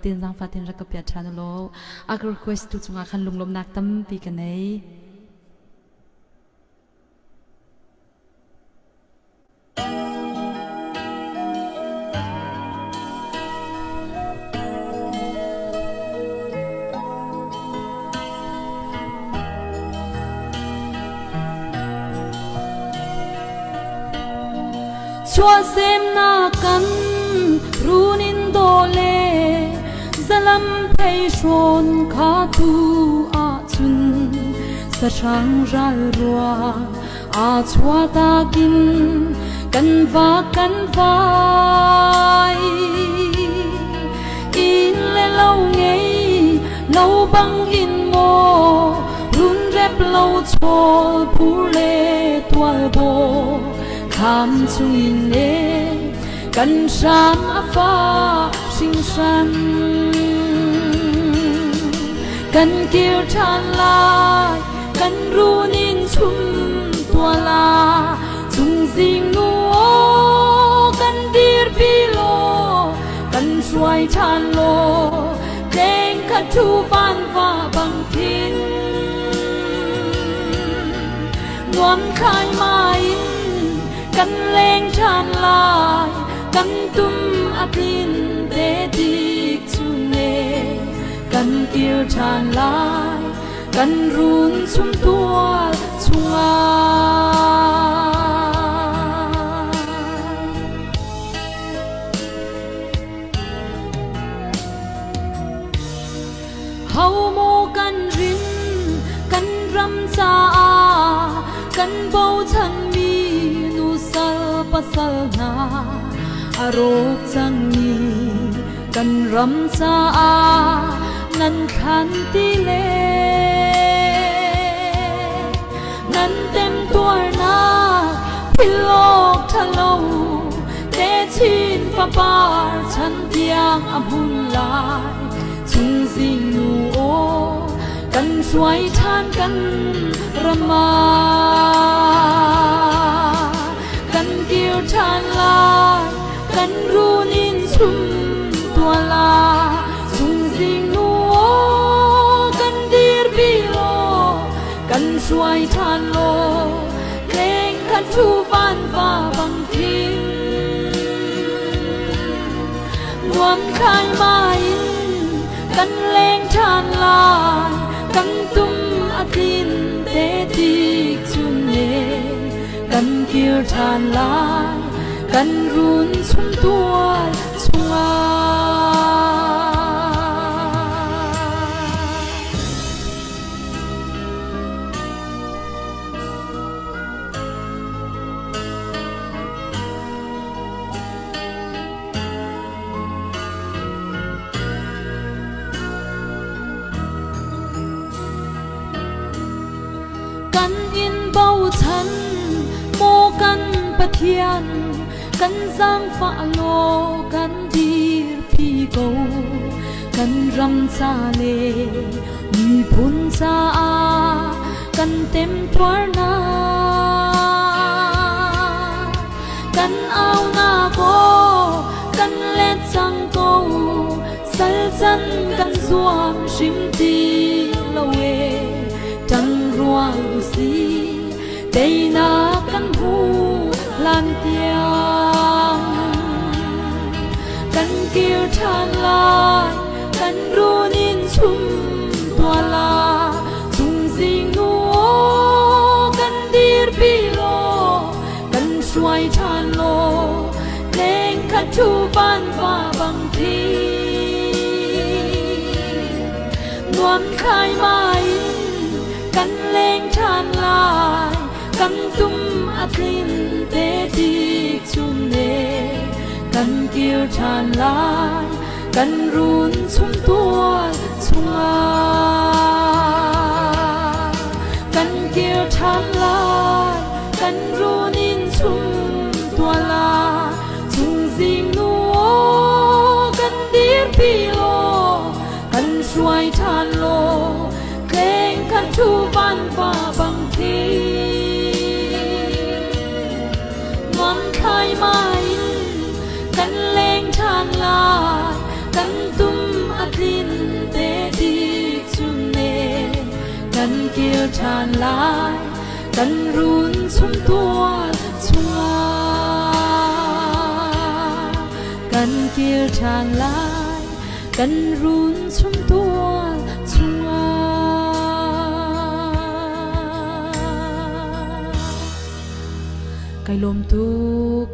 tin giang phát tin ra cấp chăn lo ag request tu chunga khan lunglom nak tam pi ka nei chua xem na kan runin dole zalam thei shon kha tu a chun sa sang ral ruwa a chua ta kin kan vai in le lâu ngei lâu băng in mo run rep lâu chol pu le tual bo tham chung in le kan sang a fa sing san kan kêu than lai kan runin chum tua la chung jing nu kan dir pi lo kan suai than lo deng ka thu van va bang thin nuam khai mai kan leng than lai kan tum atin te dik chung ne kan kêu than lai kan run chum tua chunga hau mo kan rin kan ram cha kan bo chan mi nu sal pasal na arok chang ni kan ram cha nan khan ti le nan tem tuar na pilok thalo te chin fa par chan tiang abun lai chung jing nu o kan suai than kan rama kan kêu than lai kan runin chum tua la chung jing nu o kan dir pi lo kan suai than lo leng kan thu van va bang thin nuam khai mai kan leng than lai kan tum atin te dik chun ne kan kêu than lai kan run chum tua chunga kan in bao chan mo kan pathian kan giang pha lo kan dir pi go kan ram cha le mi phun cha kan tem tuar na kan au na go kan let sang go sal chan kan suam sim ti lo we tang ruang si tei na kan hu lan tiang kan kêu than lai kan runin chum tua la chung jing nu kan dir pi lo kan suai than lo leng kan thu van va bang thi nuam khai mai kan leng than lai kan tum atin te dik chum ne kan kêu than lai kan run chum tua chunga kan kêu than lai kan runin chum tua la chung jing nu kan dir pi lo kan suai than lo leng kan thu van va bang thi nuam khai mai kan leng than lai kan tum kiêu tràn lại cần run chung tua chua cần kiêu tràn lại cần run chung tua chua cái lom tu